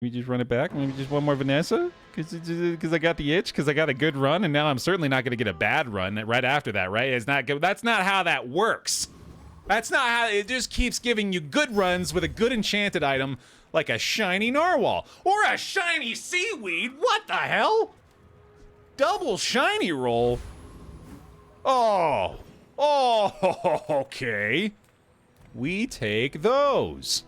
We just run it back. Maybe just one more Vanessa, because I got the itch, because I got a good run, and now I'm certainly not going to get a bad run right after that, right? It's not good. That's not how that works. That's not how it just keeps giving you good runs with a good enchanted item like a shiny narwhal or a shiny seaweed. What the hell? Double shiny roll. Oh, okay. We take those.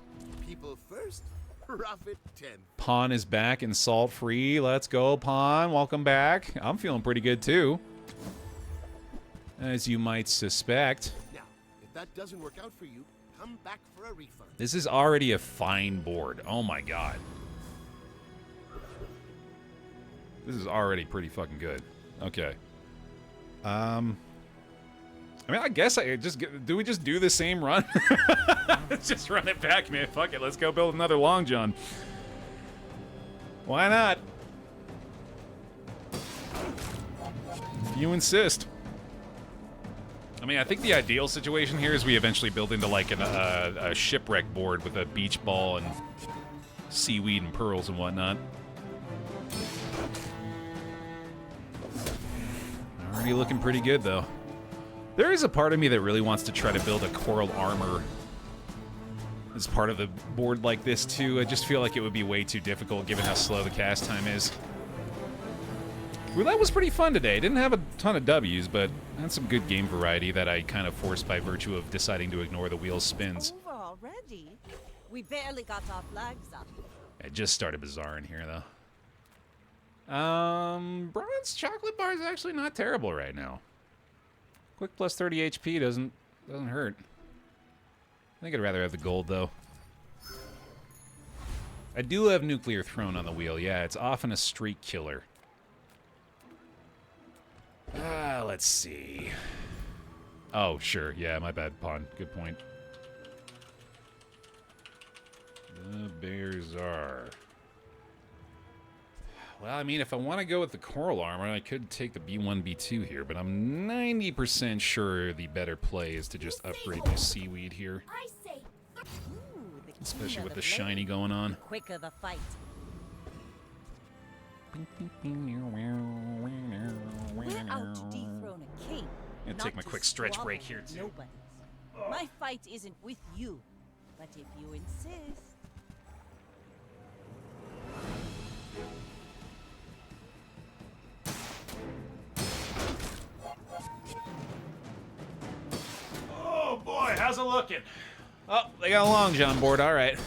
People first, profit 10. Pawn is back and salt free. Let's go, Pawn. Welcome back. I'm feeling pretty good too, as you might suspect. Now, if that doesn't work out for you, come back for a refund. This is already a fine board. Oh my god. This is already pretty fucking good. Okay. I mean, I guess do we just do the same run? Let's just run it back, man. Fuck it. Let's go build another Long John. Why not? You insist. I mean, I think the ideal situation here is we eventually build into like a shipwreck board with a beach ball and seaweed and pearls and whatnot. Already looking pretty good, though. There is a part of me that really wants to try to build a coral armor as part of the board like this, too. I just feel like it would be way too difficult given how slow the cast time is. Roulette was pretty fun today. Didn't have a ton of W's, but had some good game variety that I kind of forced by virtue of deciding to ignore the wheel's spins. Over already? We barely got our flags up. I just started Bazaar in here, though. Bronze chocolate bar is actually not terrible right now. Quick plus 30 HP doesn't hurt. I think I'd rather have the gold, though. I do have Nuclear Throne on the wheel. Yeah, it's often a streak killer. Let's see. Oh, sure. Yeah, my bad, Pawn. Good point. The Baerzaar. Well, I mean, if I want to go with the coral armor, I could take the B1, B2 here, but I'm 90% sure the better play is to just upgrade my seaweed here. Especially with the shiny going on. Quicker the fight. We're out to dethrone a king. I'm gonna take my quick stretch break here, too. Nobody's. My fight isn't with you, but if you insist. Oh boy, how's it looking? Oh, they got a Long John board, alright.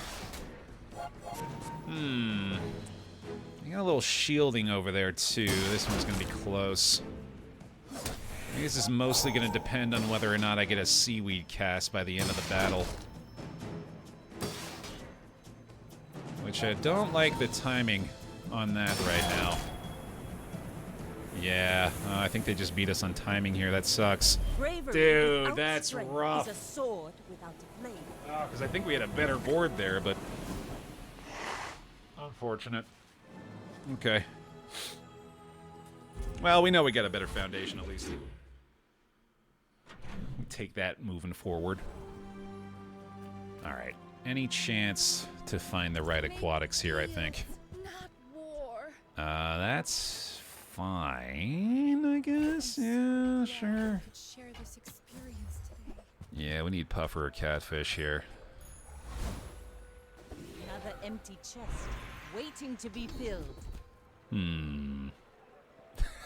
They got a little shielding over there too. This one's gonna be close. I guess it's mostly gonna depend on whether or not I get a seaweed cast by the end of the battle. Which I don't like the timing on that right now. Yeah, I think they just beat us on timing here. That sucks. Bravery Dude, without that's strength rough. is a sword without a blade. Oh, because I think we had a better board there, but... Unfortunate. Okay. Well, we know we got a better foundation, at least. Take that moving forward. Alright. Any chance to find the right aquatics here, I think. Not war. That's fine, I guess. Yeah, sure. Could share this experience today. Yeah, we need puffer or catfish here. Another empty chest, waiting to be filled.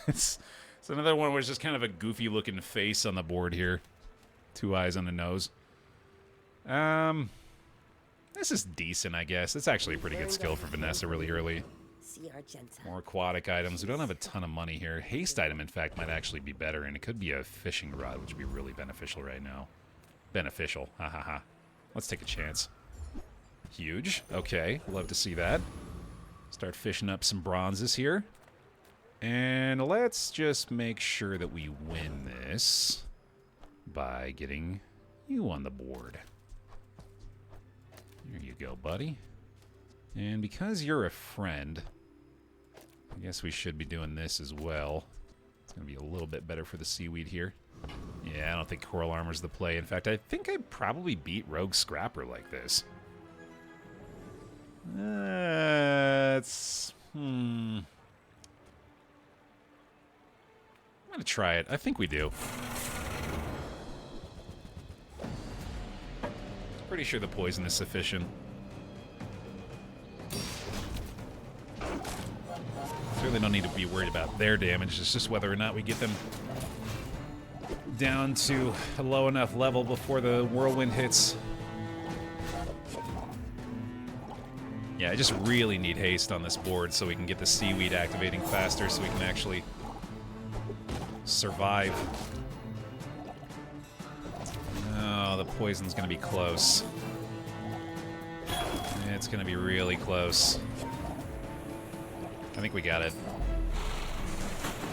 It's another one where it's just kind of a goofy looking face on the board here. 2 eyes on the nose. This is decent, I guess. It's actually a pretty good skill for Vanessa really early. More aquatic items. We don't have a ton of money here. Haste item, in fact, might actually be better, and it could be a fishing rod, which would be really beneficial right now. Beneficial. Ha ha ha. Let's take a chance. Huge. Okay. Love to see that. Start fishing up some bronzes here. And let's just make sure that we win this by getting you on the board. There you go, buddy. And because you're a friend, I guess we should be doing this as well. It's going to be a little bit better for the seaweed here. Yeah, I don't think coral armor's the play. In fact, I think I'd probably beat Rogue Scrapper like this. I'm gonna try it. I think we do. Pretty sure the poison is sufficient. Certainly don't need to be worried about their damage. It's just whether or not we get them down to a low enough level before the whirlwind hits. Yeah, I just really need haste on this board so we can get the seaweed activating faster so we can actually survive. Oh, the poison's gonna be close. It's gonna be really close. I think we got it.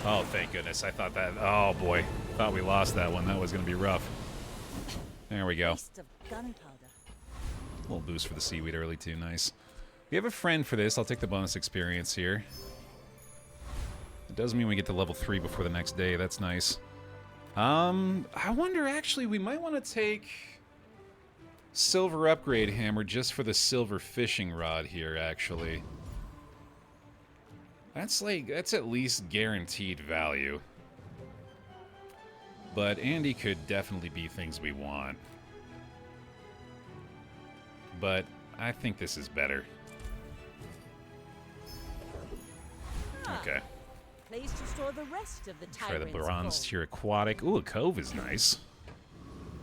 Oh, thank goodness. I thought that... Oh, boy. Thought we lost that one. That was gonna be rough. There we go. Waste of gunpowder. A little boost for the seaweed early, too. Nice. We have a friend for this. I'll take the bonus experience here. It does mean we get to level 3 before the next day. That's nice. I wonder, actually, we might want to take silver upgrade hammer just for the silver fishing rod here, actually. That's at least guaranteed value. But Andy could definitely be things we want. But I think this is better. Okay. Place to store the rest of the Try the tyrant's bronze gold. tier aquatic. Ooh, a cove is nice.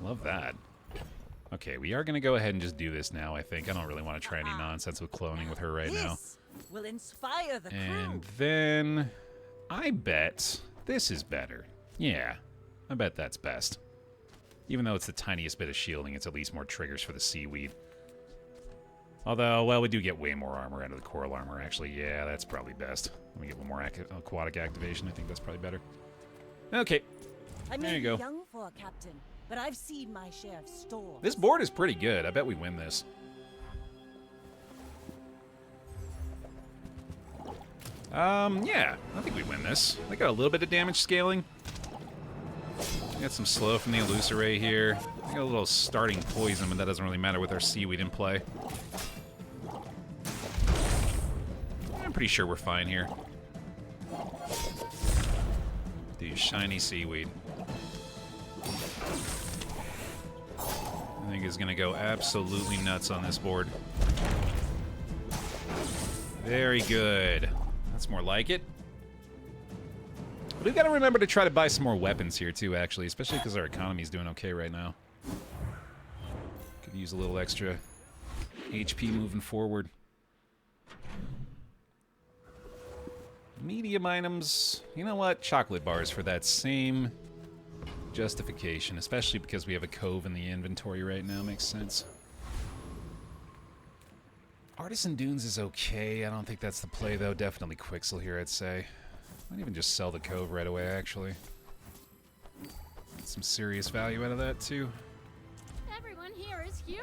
Love that. Okay, we are going to go ahead and just do this now, I think. I don't really want to try any nonsense with cloning with her right now. This will inspire the And crew. then I bet this is better. Yeah, I bet that's best. Even though it's the tiniest bit of shielding, it's at least more triggers for the seaweed. Although, well, we do get way more armor out of the coral armor, actually. Yeah, that's probably best. Let me get one more aquatic activation. I think that's probably better. Okay, I there may you be go. young for a captain, but I've seen my share of stores. This board is pretty good. I bet we win this. Yeah, I think we win this. I got a little bit of damage scaling. Got some slow from the Illusoray here. I got a little starting poison, but that doesn't really matter with our seaweed in play. I'm pretty sure we're fine here. The shiny seaweed. I think is going to go absolutely nuts on this board. Very good. That's more like it. But we've got to remember to try to buy some more weapons here, too, actually. Especially because our economy's doing okay right now. Could use a little extra HP moving forward. Medium items. You know what? Chocolate bars for that same justification. Especially because we have a cove in the inventory right now. Makes sense. Artisan Dunes is okay. I don't think that's the play, though. Definitely Quixel here, I'd say. Might even just sell the cove right away, actually. Get some serious value out of that, too. Everyone here is huge.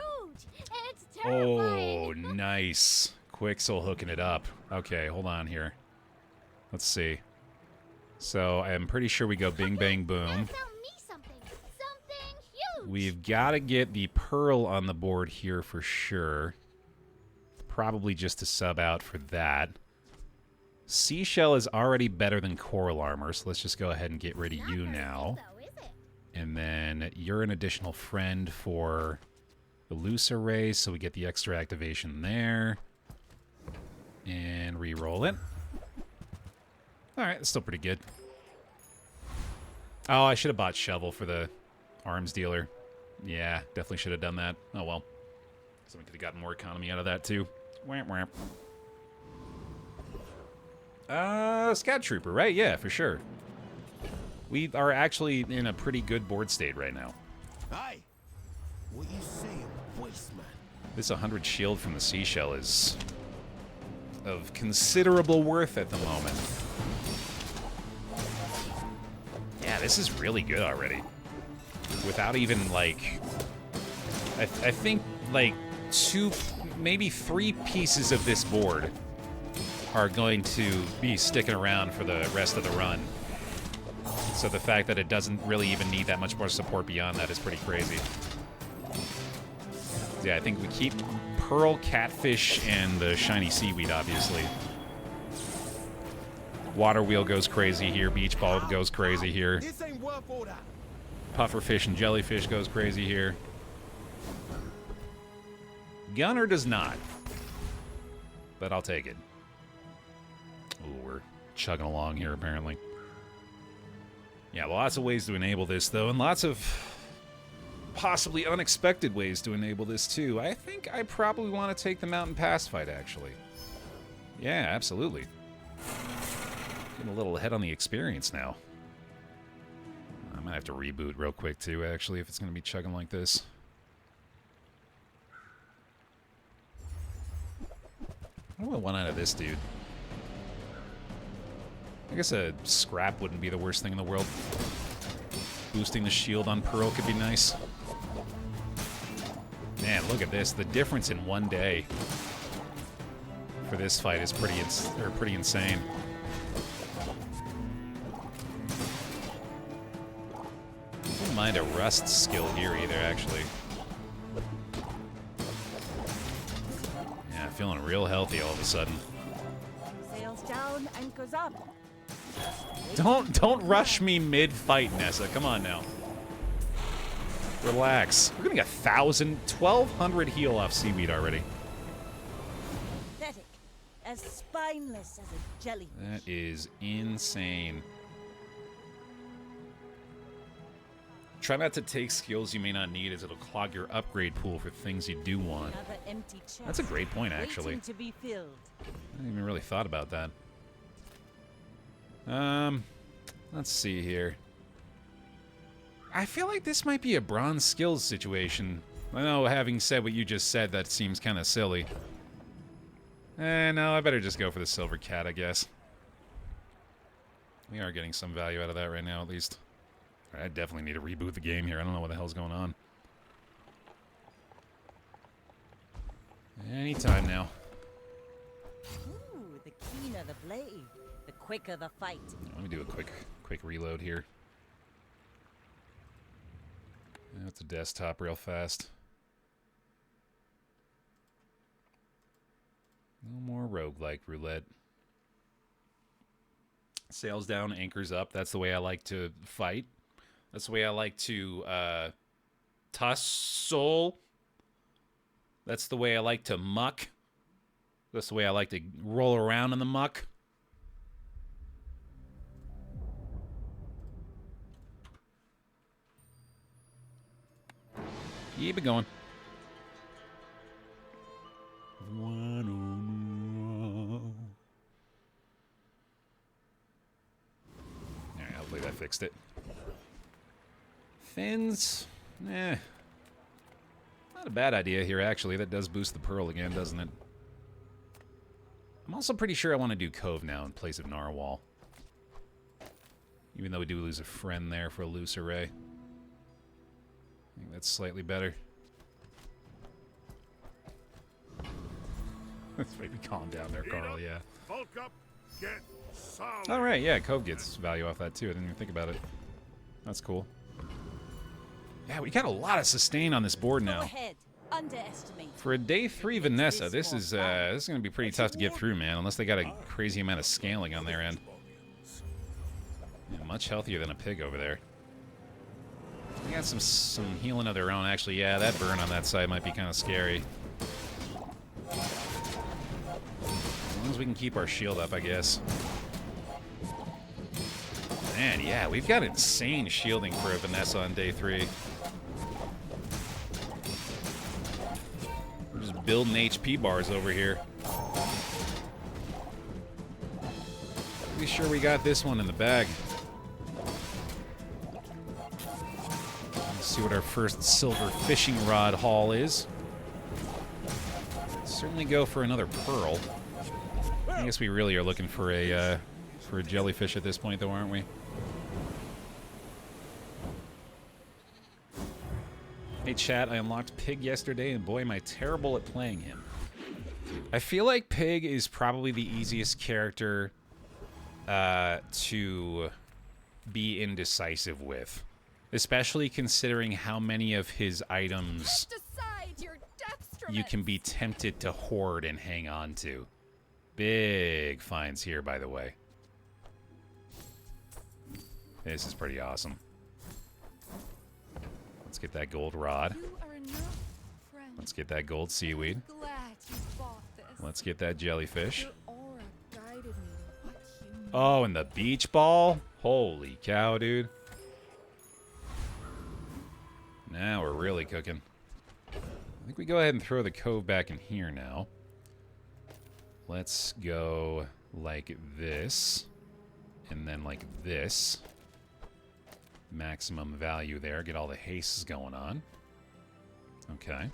It's Oh, terrifying. nice. Quixel hooking it up. Okay, hold on here. Let's see. So, I'm pretty sure we go bing, bang, boom. Now tell me something. Something huge. We've got to get the Pearl on the board here for sure. Probably just to sub out for that. Seashell is already better than Coral Armor, so let's just go ahead and get rid of Not you very now. big, though, is it? And then you're an additional friend for the Illusoray, so we get the extra activation there. And re-roll it. Alright, that's still pretty good. Oh, I should have bought Shovel for the arms dealer. Yeah, definitely should have done that. Oh well. So we could have gotten more economy out of that too. Whamp whamp. Scout Trooper, right? Yeah, for sure. We are actually in a pretty good board state right now. Aye. What you saying, voice man? This 100 shield from the Seashell is of considerable worth at the moment. Yeah, this is really good already. Without even, like... I think, like, 2, maybe 3 pieces of this board are going to be sticking around for the rest of the run. So the fact that it doesn't really even need that much more support beyond that is pretty crazy. Yeah, I think we keep pearl, catfish, and the shiny seaweed, obviously. Water wheel goes crazy here. Beach ball goes crazy here. This ain't worth all that. Pufferfish and jellyfish goes crazy here. Gunner does not. But I'll take it. Ooh, we're chugging along here, apparently. Yeah, lots of ways to enable this, though, and lots of possibly unexpected ways to enable this, too. I think I probably want to take the Mountain Pass fight, actually. Yeah, absolutely. Getting a little ahead on the experience now. I might have to reboot real quick, too, actually, if it's going to be chugging like this. What do I want out of this dude? I guess a scrap wouldn't be the worst thing in the world. Boosting the shield on Pearl could be nice. Man, look at this. The difference in one day for this fight is pretty insane. I wouldn't mind a rust skill here either, actually. Yeah, feeling real healthy all of a sudden. Sails down, anchors up. Don't rush me mid-fight, Nessa. Come on now. Relax. We're getting 1,200 heal off Seaweed already. Pathetic. As spineless as a jellyfish. That is insane. Try not to take skills you may not need, as it'll clog your upgrade pool for things you do want. Another empty chest. That's a great point, actually. Waiting to be filled. I hadn't even really thought about that. Let's see here. I feel like this might be a bronze skills situation. I know, having said what you just said, that seems kind of silly. No, I better just go for the silver cat, I guess. We are getting some value out of that right now, at least. I definitely need to reboot the game here. I don't know what the hell's going on. Anytime now. Ooh, the keener the blade, the quicker the fight. Let me do a quick reload here. That's a desktop real fast. No more roguelike roulette. Sails down, anchors up. That's the way I like to fight. That's the way I like to tussle. That's the way I like to muck. That's the way I like to roll around in the muck. Keep it going. Alright, hopefully that fixed it. Fins? Not a bad idea here, actually. That does boost the pearl again, doesn't it? I'm also pretty sure I want to do Cove now in place of Narwhal. Even though we do lose a friend there for a loose array. I think that's slightly better. Let's maybe calm down there, Carl, yeah. Bulk up, get solid. Alright, yeah, Cove gets value off that too. I didn't even think about it. That's cool. Yeah, we got a lot of sustain on this board Go now. ahead. Underestimate. For a day 3 Vanessa, this is going to be pretty tough to get through, man, unless they got a crazy amount of scaling on their end. Yeah, much healthier than a pig over there. They got some healing of their own, actually. Yeah, that burn on that side might be kind of scary. As long as we can keep our shield up, I guess. Man, yeah, we've got insane shielding for a Vanessa on day 3. We're just building HP bars over here. Pretty sure we got this one in the bag. Let's see what our first silver fishing rod haul is. Certainly go for another pearl. I guess we really are looking for a jellyfish at this point, though, aren't we? Hey chat, I unlocked Pig yesterday, and boy am I terrible at playing him. I feel like Pig is probably the easiest character to be indecisive with. Especially considering how many of his items Decide your depths you can be tempted to hoard and hang on to. Big finds here, by the way. This is pretty awesome. Let's get that gold rod. Let's get that gold seaweed. Let's get that jellyfish. Oh, and the beach ball? Holy cow, dude. Now we're really cooking. I think we go ahead and throw the cove back in here now. Let's go like this. And then like this. Maximum value there. Get all the hastes going on. Okay.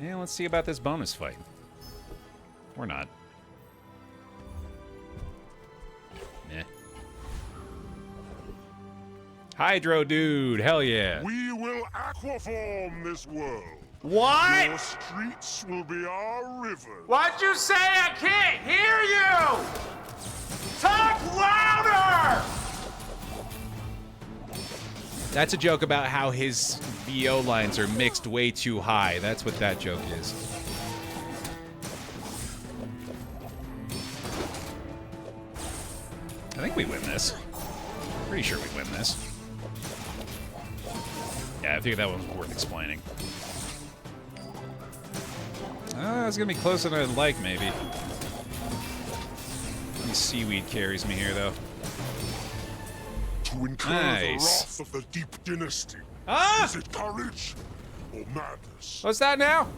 Yeah, let's see about this bonus fight. Or not. Meh. Hydro dude, hell yeah. We will aquaform this world. What? Your streets will be our rivers. What'd you say? I can't hear you! Talk louder! That's a joke about how his VO lines are mixed way too high. That's what that joke is. I think we win this. Pretty sure we win this. Yeah, I figured that one was worth explaining. It's gonna be closer than I'd like, maybe. Seaweed carries me here, though. To incur the wrath of the Deep Dynasty. Ah! Is it courage or madness? What's that now?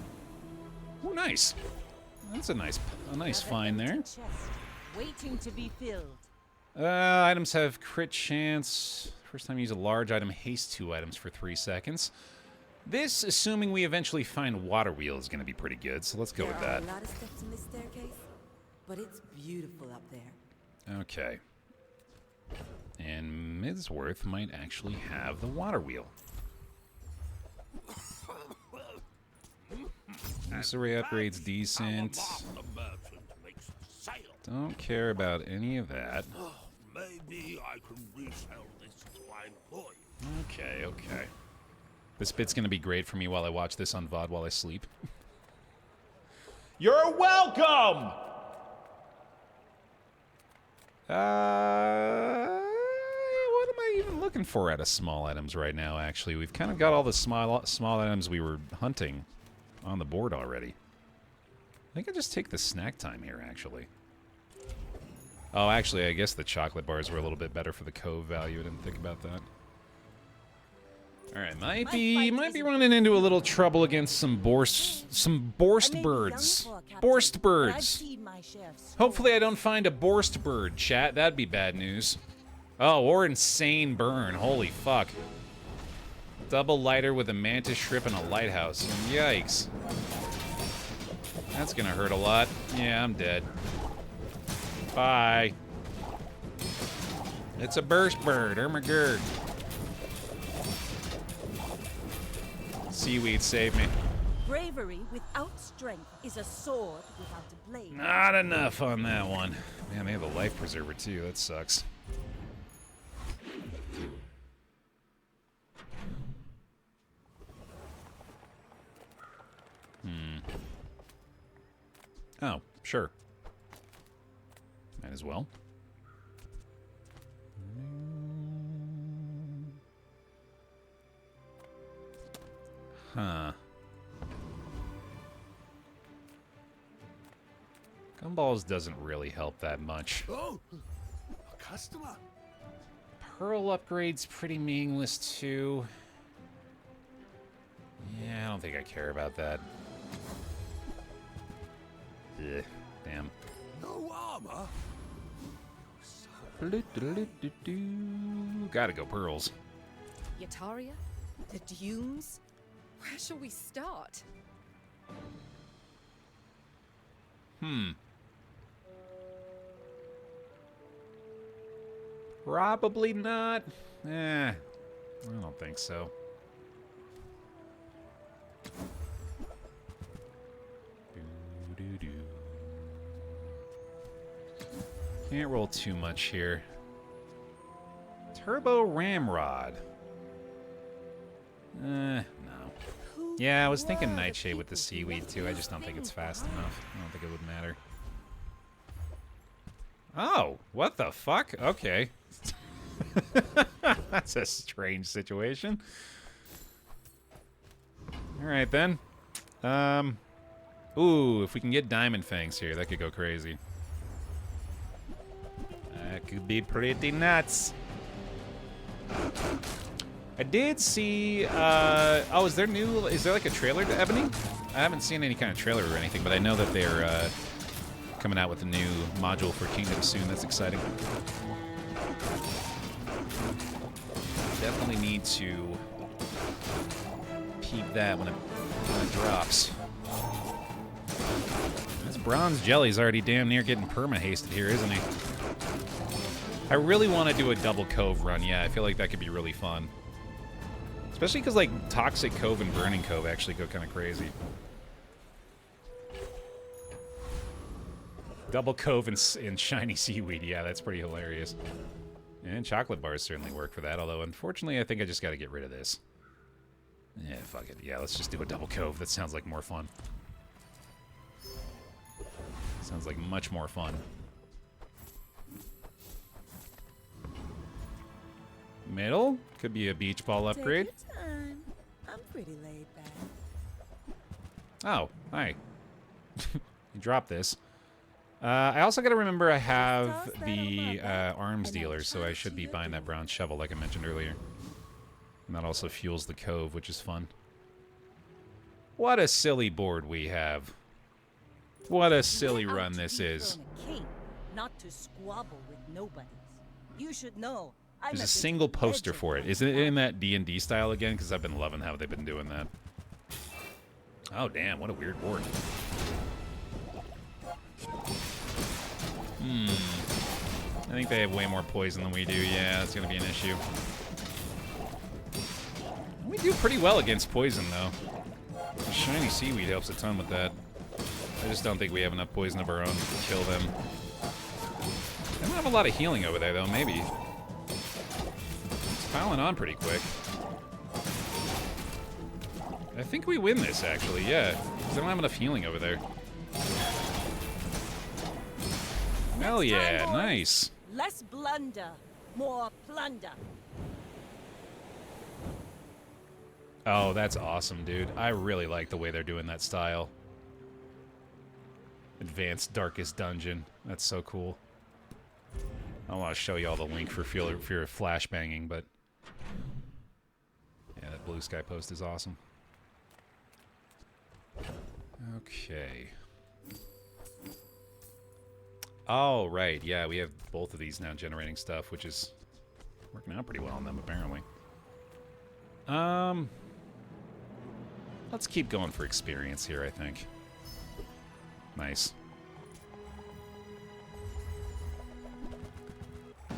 Oh, nice. That's a nice find there. Chest, waiting to be filled. Items have crit chance. First time you use a large item, haste 2 items for 3 seconds. This, assuming we eventually find water wheel, is going to be pretty good, so let's go with that. There are a lot of steps in this staircase, but it's beautiful up there. Okay. And Midsworth might actually have the water wheel. Array upgrade's decent. Don't care about any of that. Maybe I can resell this to my employer. Okay, okay. This bit's gonna be great for me while I watch this on VOD while I sleep. You're welcome! What am I even looking for out of small items right now, actually? We've kind of got all the small items we were hunting on the board already. I think I just take the snack time here, actually. Oh, actually, I guess the chocolate bars were a little bit better for the cove value. I didn't think about that. All right, might be running into a little trouble against some borst birds. Borst birds. Hopefully I don't find a borst bird, chat. That'd be bad news. Oh, or insane burn. Holy fuck. Double lighter with a mantis shrimp and a lighthouse. Yikes. That's gonna hurt a lot. Yeah, I'm dead. Bye. It's a burst bird. Ermagerd. Seaweed saved me. Bravery without strength is a sword without a blade. Not enough on that one. Man, they have a life preserver too. That sucks. Oh, sure. Might as well. Huh. Gumballs doesn't really help that much. Oh, a customer. Pearl upgrade's pretty meaningless too. Yeah, I don't think I care about that. Ugh, damn. No armor. Gotta go pearls. Yataria? The dunes? Where shall we start? Probably not. I don't think so. Can't roll too much here. Turbo Ramrod. No. Who Yeah, I was thinking Nightshade with the Seaweed, too. I just don't think it's fast enough. I don't think it would matter. Oh, what the fuck? Okay. That's a strange situation. Alright, then. Ooh, if we can get Diamond Fangs here, that could go crazy. That could be pretty nuts. I did see, oh, is there like a trailer to Ebony? I haven't seen any kind of trailer or anything, but I know that they're, coming out with a new module for Kingdom soon. That's exciting. Definitely need to peep that when it drops. This bronze jelly's already damn near getting perma-hasted here, isn't he? I really want to do a double cove run. Yeah, I feel like that could be really fun. Especially because, like, Toxic Cove and Burning Cove actually go kind of crazy. Double Cove and Shiny Seaweed. Yeah, that's pretty hilarious. And chocolate bars certainly work for that, although, unfortunately, I think I just got to get rid of this. Yeah, fuck it. Yeah, let's just do a double cove. That sounds like more fun. Sounds like much more fun. Middle? Could be a beach ball upgrade. Take your time. I'm pretty laid back. Oh, hi. You dropped this. I also got to remember I have the arms dealer, so I should be buying that brown shovel like I mentioned earlier. And that also fuels the cove, which is fun. What a silly board we have. What a silly run this is. Not to squabble with nobodies. You should know. There's a single poster for it. Is it in that D&D style again? Because I've been loving how they've been doing that. Oh, damn. What a weird board. I think they have way more poison than we do. Yeah, that's going to be an issue. We do pretty well against poison, though. The Shiny Seaweed helps a ton with that. I just don't think we have enough poison of our own to kill them. They don't have a lot of healing over there, though. Maybe. It's piling on pretty quick. I think we win this, actually. Yeah. Because they don't have enough healing over there. Hell yeah, nice. Less blunder, more plunder. Oh, that's awesome, dude. I really like the way they're doing that style. Advanced Darkest Dungeon. That's so cool. I want to show you all the link for fear of flashbanging, but... yeah, that blue sky post is awesome. Okay. Oh, right. Yeah, we have both of these now generating stuff, which is working out pretty well on them, apparently. Let's keep going for experience here, I think. Nice. I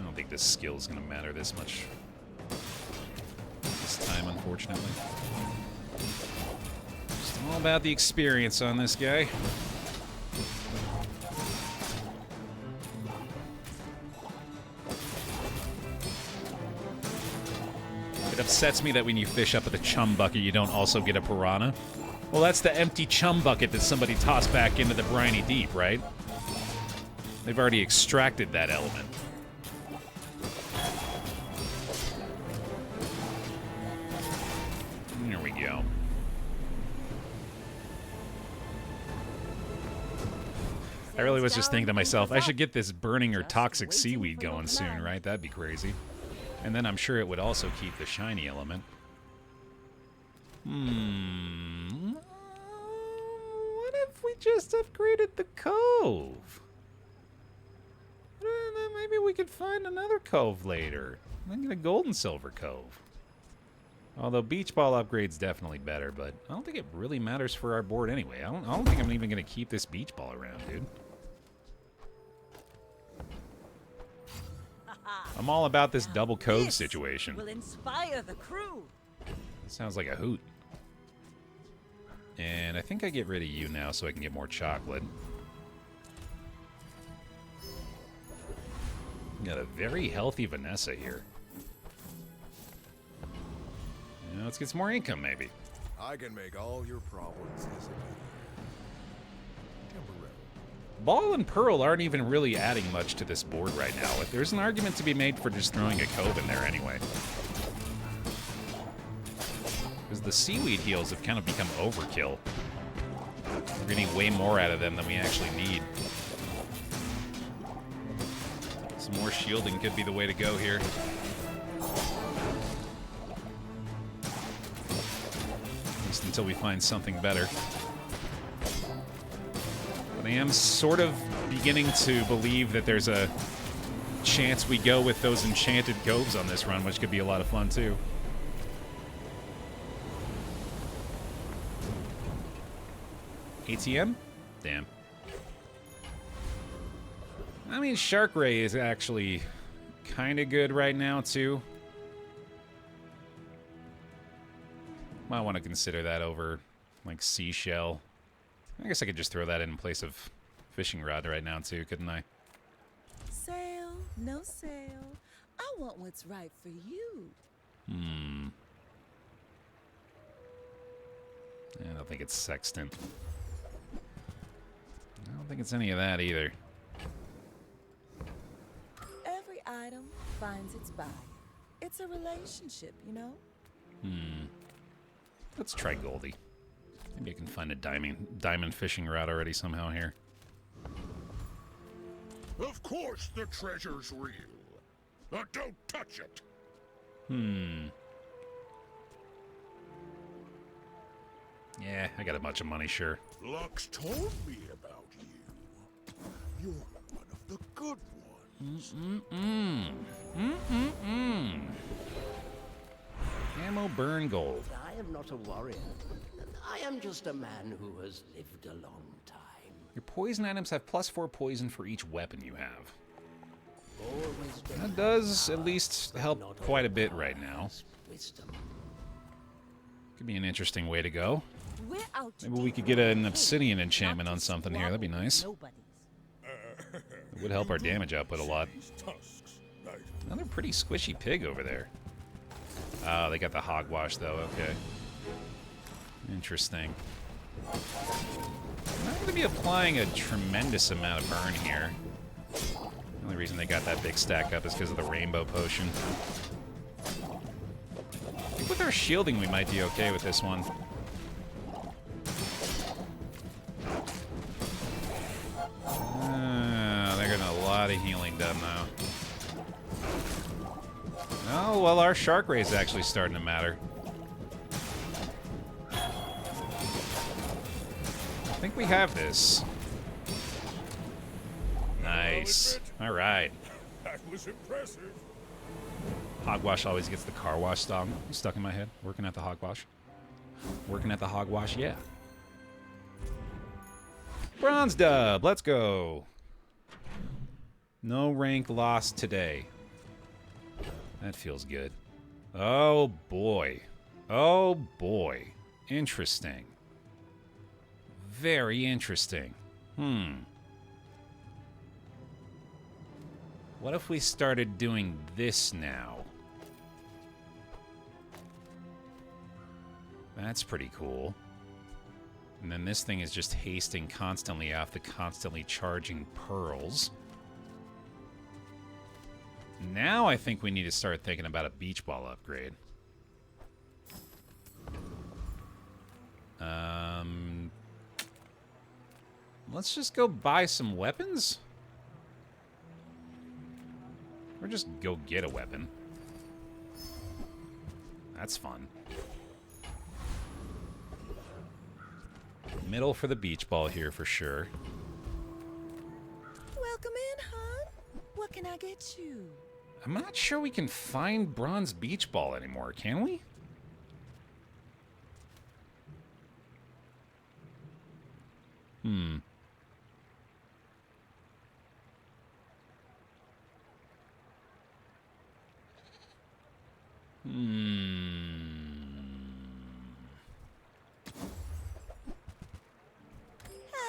don't think this skill is going to matter this much this time, unfortunately. Just all about the experience on this guy. It upsets me that when you fish up at the chum bucket, you don't also get a piranha. Well, that's the empty chum bucket that somebody tossed back into the briny deep, right? They've already extracted that element. There we go. I really was just thinking to myself, I should get this burning or toxic seaweed going soon, right? That'd be crazy. And then I'm sure it would also keep the shiny element. What if we just upgraded the cove? Maybe we could find another cove later. Then get a gold and silver cove. Although beach ball upgrade's definitely better, but I don't think it really matters for our board anyway. I don't think I'm even going to keep this beach ball around, dude. I'm all about this double cove situation. Will inspire the crew. Sounds like a hoot. And I think I get rid of you now so I can get more chocolate. Got a very healthy Vanessa here. You know, let's get some more income, maybe. I can make all your problems disappear. Temporarily. Ball and Pearl aren't even really adding much to this board right now. There's an argument to be made for just throwing a cove in there anyway. Because the Seaweed heals have kind of become overkill. We're getting way more out of them than we actually need. Some more shielding could be the way to go here. At least until we find something better. But I am sort of beginning to believe that there's a chance we go with those enchanted coves on this run, which could be a lot of fun too. ATM? Damn. I mean, Shark Ray is actually kind of good right now, too. Might want to consider that over, like, Seashell. I guess I could just throw that in place of Fishing Rod right now, too, couldn't I? Sale, no sale. I want what's right for you. I don't think it's Sextant. I don't think it's any of that either. Every item finds its buyer. It's a relationship, you know? Let's try Goldie. Maybe I can find a diamond fishing rod already somehow here. Of course the treasure's real. But don't touch it. Yeah, I got a bunch of money, sure. Lux told me about you. You're one of the good ones. Ammo burn gold. I am not a warrior. I am just a man who has lived a long time. Your poison items have +4 poison for each weapon you have. Always That does at least help quite a bit right now. wisdom. Could be an interesting way to go. We're out. Maybe we could get an obsidian enchantment on something here. That'd be nice. Nobody's. It would help our damage output a lot. Another pretty squishy pig over there. Oh, they got the hogwash though. Okay. Interesting. I'm not going to be applying a tremendous amount of burn here. The only reason they got that big stack up is because of the rainbow potion. I think with our shielding we might be okay with this one. They're getting a lot of healing done now. Oh, well, our Shark Ray is actually starting to matter. I think we have this. Nice. All right. That was impressive. Hogwash always gets the car wash stuck in my head. Working at the hogwash. Working at the hogwash, yeah. Bronze dub, let's go. No rank lost today. That feels good. Oh boy. Oh boy. Interesting. Very interesting. What if we started doing this now? That's pretty cool. And then this thing is just hasting constantly off the constantly charging pearls. Now I think we need to start thinking about a beach ball upgrade. Let's just go buy some weapons? Or just go get a weapon. That's fun. Middle for the beach ball here for sure. Welcome in, hon. What can I get you? I'm not sure we can find bronze beach ball anymore, can we? I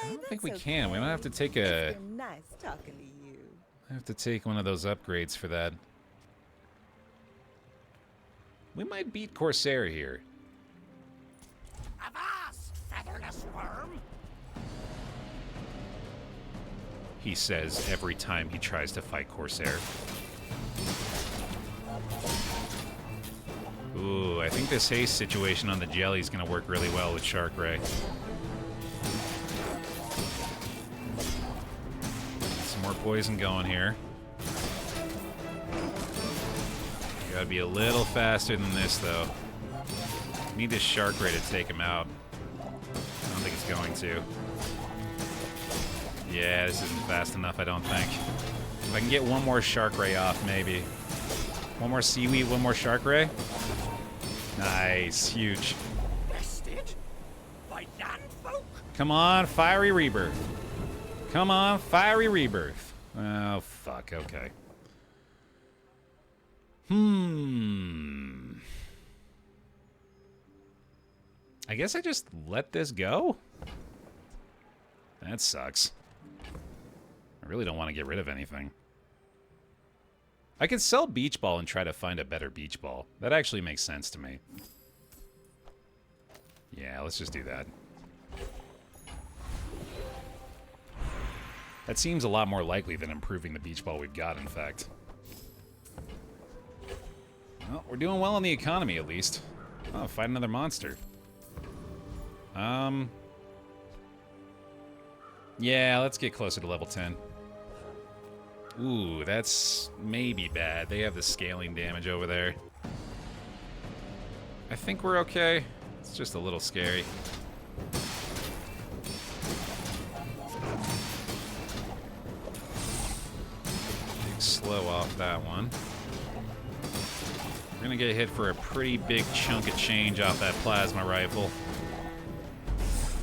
don't think we can. We might have to take a... It's been nice talking to you. I have to take one of those upgrades for that. We might beat Corsair here. Avast, featherless worm! He says every time he tries to fight Corsair. Ooh, I think this haste situation on the jelly is going to work really well with Shark Ray. Some more poison going here. You gotta be a little faster than this, though. Need this Shark Ray to take him out. I don't think it's going to. Yeah, this isn't fast enough, I don't think. If I can get one more Shark Ray off, maybe. One more Seaweed, one more Shark Ray. Nice, huge. Bested by landfolk? Come on, Fiery Rebirth. Come on, Fiery Rebirth. Oh, fuck, okay. I guess I just let this go? That sucks. I really don't want to get rid of anything. I could sell Beach Ball and try to find a better Beach Ball. That actually makes sense to me. Yeah, let's just do that. That seems a lot more likely than improving the Beach Ball we've got, in fact. Well, we're doing well in the economy, at least. Oh, fight another monster. Yeah, let's get closer to level 10. Ooh, that's maybe bad. They have the scaling damage over there. I think we're okay. It's just a little scary. Big slow off that one. We're gonna get hit for a pretty big chunk of change off that plasma rifle.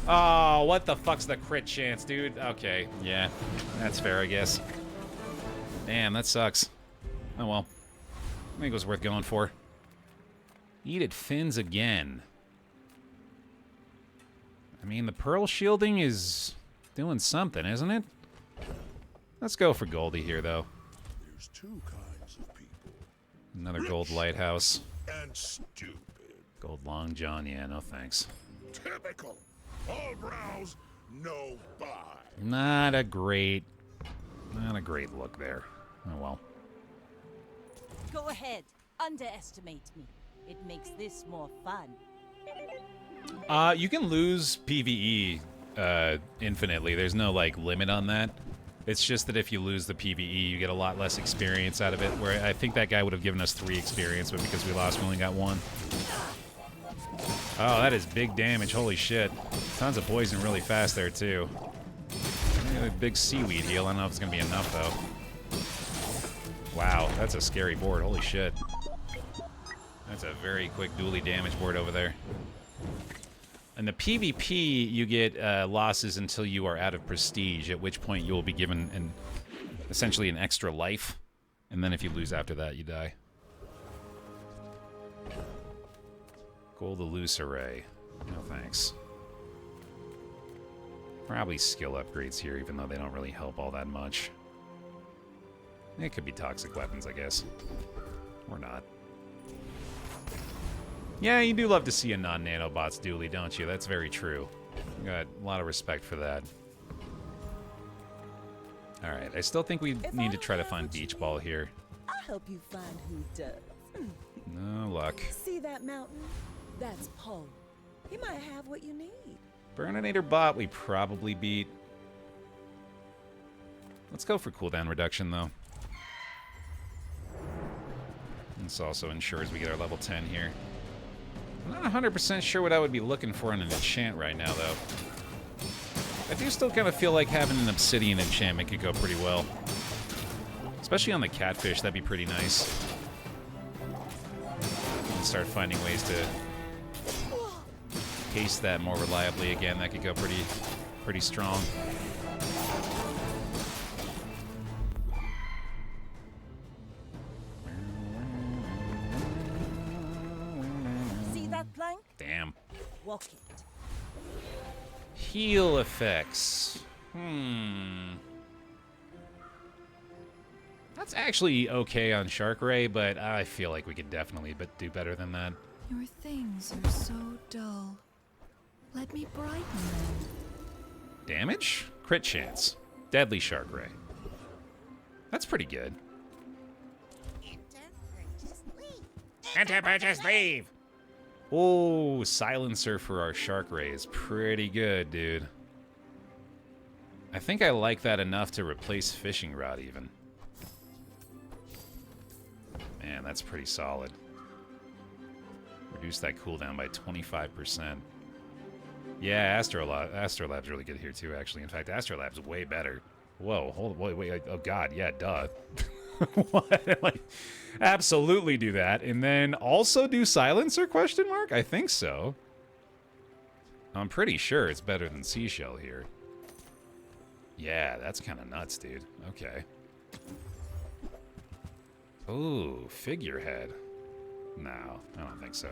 Oh, what the fuck's the crit chance, dude? Okay, yeah, that's fair, I guess. Damn, that sucks. Oh well. I think it was worth going for. Needed fins again. I mean, the pearl shielding is doing something, isn't it? Let's go for Goldie here, though. There's two kinds of people. Another gold lighthouse. And stupid. Gold long john, yeah, no thanks. Typical. All browse, no buy. Not a great look there. Oh well. Go ahead. Underestimate me. It makes this more fun. You can lose PvE infinitely. There's no like limit on that. It's just that if you lose the PvE, you get a lot less experience out of it. Where I think that guy would have given us 3 experience, but because we lost, we only got 1. Oh, that is big damage. Holy shit. Tons of poison really fast there, too. A big seaweed heal. I don't know if it's going to be enough, though. Wow, that's a scary board. Holy shit. That's a very quick dually damage board over there. In the PvP, you get losses until you are out of prestige, at which point you will be given essentially an extra life. And then if you lose after that, you die. Gold Eluce Array. No thanks. Probably skill upgrades here, even though they don't really help all that much. It could be toxic weapons, I guess. Or not. Yeah, you do love to see a non-nanobots dually, don't you? That's very true. Got a lot of respect for that. Alright, I still think we need to try to find Beach Ball here. I'll help you find who does. No luck. See that mountain? That's Poe. He might have what you need. Burninator bot we probably beat. Let's go for cooldown reduction, though. This also ensures we get our level 10 here. I'm not 100% sure what I would be looking for in an enchant right now, though. I do still kind of feel like having an obsidian enchantment could go pretty well. Especially on the catfish, that'd be pretty nice. And start finding ways to haste that more reliably again. That could go pretty strong. See that plank? Damn. Walk it. Heal effects. That's actually okay on Shark Ray, but I feel like we could definitely do better than that. Your things are so dull. Let me brighten them. Damage? Crit chance. Deadly Shark Ray. That's pretty good. Enter, purchase, leave. Oh, Silencer for our Shark Ray is pretty good, dude. I think I like that enough to replace Fishing Rod, even. Man, that's pretty solid. Reduce that cooldown by 25%. Yeah, Astrolab's really good here, too, actually. In fact, Astrolab's way better. Whoa, wait, oh god, yeah, duh. What? Like, absolutely do that. And then also do Silencer, question mark? I think so. I'm pretty sure it's better than Seashell here. Yeah, that's kind of nuts, dude. Okay. Ooh, Figurehead. No, I don't think so.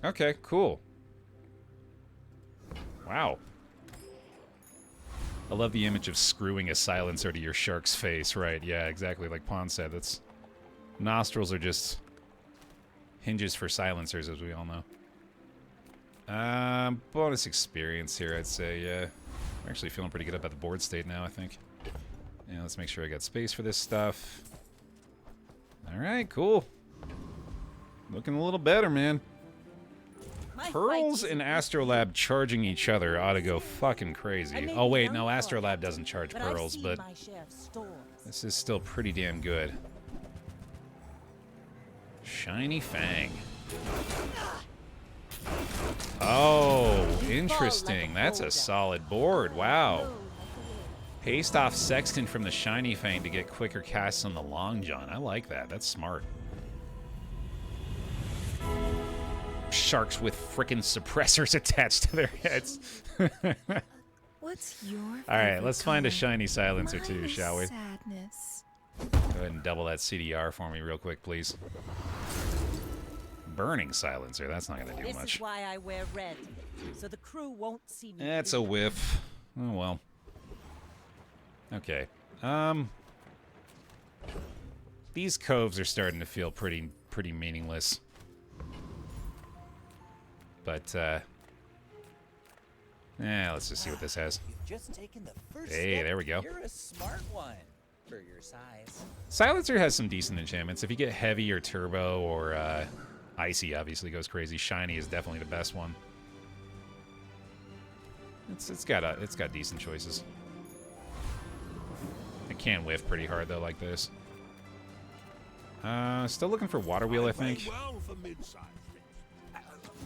Okay, cool. Wow. I love the image of screwing a silencer to your shark's face. Right, yeah, exactly like Pon said. That's... Nostrils are just hinges for silencers, as we all know. Bonus experience here, I'd say, yeah. I'm actually feeling pretty good about the board state now, I think. Yeah, let's make sure I got space for this stuff. Alright, cool. Looking a little better, man. Pearls and Astrolab charging each other ought to go fucking crazy. Oh wait, no, Astrolab doesn't charge pearls, but this is still pretty damn good. Shiny Fang. Oh, interesting. That's a solid board. Wow. Haste off Sexton from the Shiny Fang to get quicker casts on the Long John. I like that. That's smart. Sharks with frickin' suppressors attached to their heads. What's your Alright, let's find a shiny silencer too, shall we? Sadness. Go ahead and double that CDR for me real quick, please. Burning silencer, that's not gonna do This much. is why I wear red, so the crew won't see me. That's a whiff. Oh well. Okay. These coves are starting to feel pretty meaningless. But let's just see what this has. You've just taken the first Hey, step. there we go. You're a smart one for your size. Silencer has some decent enchantments. If you get heavy or turbo or icy, obviously goes crazy. Shiny is definitely the best one. It's got decent choices. It can whiff pretty hard though, like this. Still looking for Water Wheel, I think. Well for mid-sized things.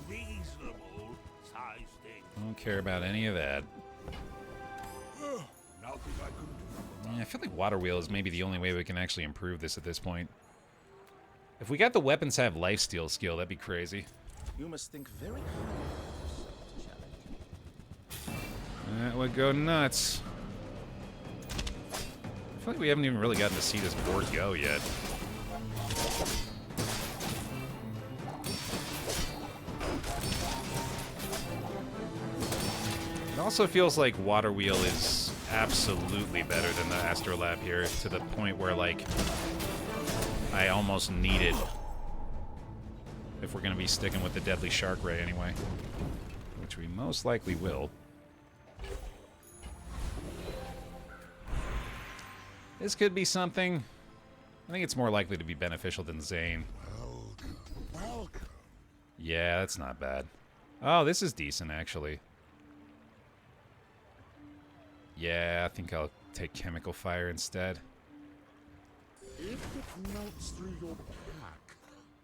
Reasonable sized things. I don't care about any of that. Nothing I can do. Yeah, I feel like Water Wheel is maybe the only way we can actually improve this at this point. If we got the weapons to have lifesteal skill, that'd be crazy. You must think very That would go nuts. I feel like we haven't even really gotten to see this board go yet. It also feels like Water Wheel is absolutely better than the Astrolab here, to the point where, like, I almost need it if we're going to be sticking with the Deadly Shark Ray anyway, which we most likely will. This could be something. I think it's more likely to be beneficial than Zane. Welcome. Yeah, that's not bad. Oh, this is decent, actually. Yeah, I think I'll take Chemical Fire instead. If it melts through your pack,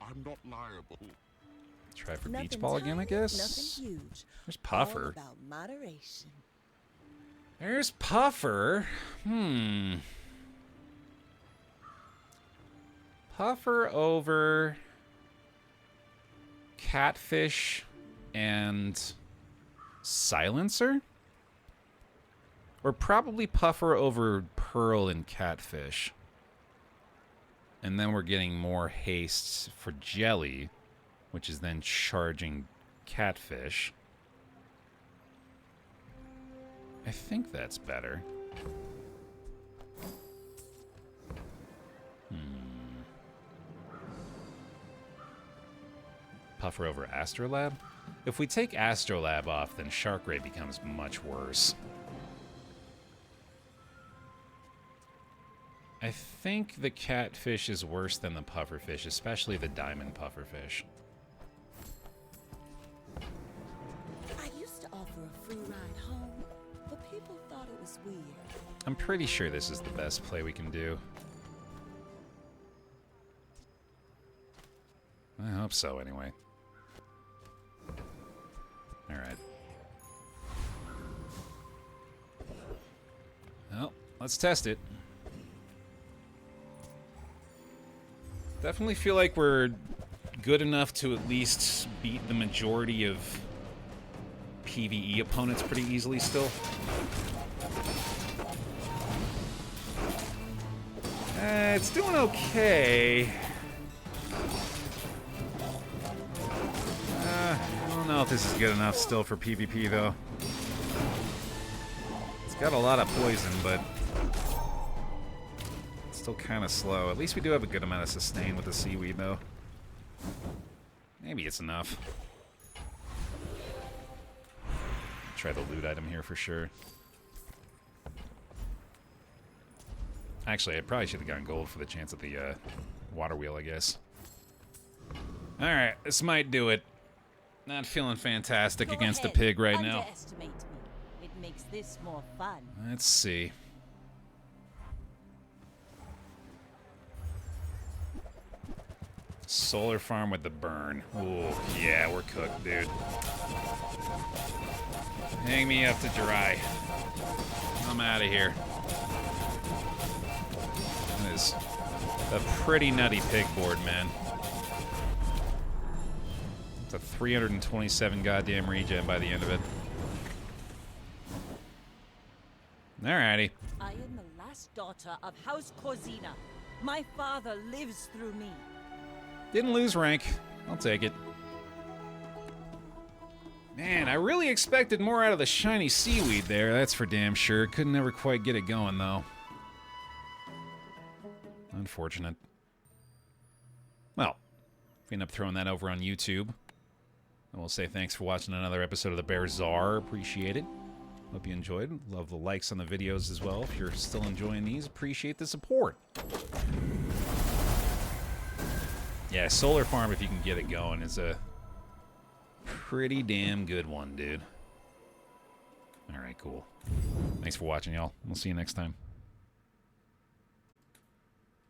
I'm not liable. Try for Nothing Beach Ball again, I tiny, guess. Nothing huge. There's All Puffer. about moderation. There's Puffer. Puffer over Catfish and Silencer? Or probably Puffer over Pearl and Catfish. And then we're getting more haste for Jelly, which is then charging Catfish. I think that's better. Puffer over Astrolab? If we take Astrolab off, then Shark Ray becomes much worse. I think the catfish is worse than the pufferfish, especially the diamond pufferfish. I used to offer a free ride home, but people thought it was weird. I'm pretty sure this is the best play we can do. I hope so, anyway. Alright. Well, let's test it. Definitely feel like we're good enough to at least beat the majority of PvE opponents pretty easily still. It's doing okay. I don't know if this is good enough still for PvP, though. It's got a lot of poison, but it's still kind of slow. At least we do have a good amount of sustain with the Seaweed, though. Maybe it's enough. Try the loot item here for sure. Actually, I probably should have gotten gold for the chance at the water wheel, I guess. Alright, this might do it. Not feeling fantastic Go against ahead. the pig right now. Underestimate me. It makes this more fun. Let's see. Solar farm with the burn. Ooh, yeah, we're cooked, dude. Hang me up to dry. I'm out of here. That is a pretty nutty pig board, man. It's a 327 goddamn regen by the end of it. Alrighty. I am the last daughter of House Corzina. My father lives through me. Didn't lose rank. I'll take it. Man, I really expected more out of the shiny Seaweed there, that's for damn sure. Couldn't ever quite get it going, though. Unfortunate. Well, if we end up throwing that over on YouTube, I will say thanks for watching another episode of the Baerzaar. Appreciate it. Hope you enjoyed. Love the likes on the videos as well. If you're still enjoying these, appreciate the support. Yeah, Solar Farm, if you can get it going, is a pretty damn good one, dude. Alright, cool. Thanks for watching, y'all. We'll see you next time.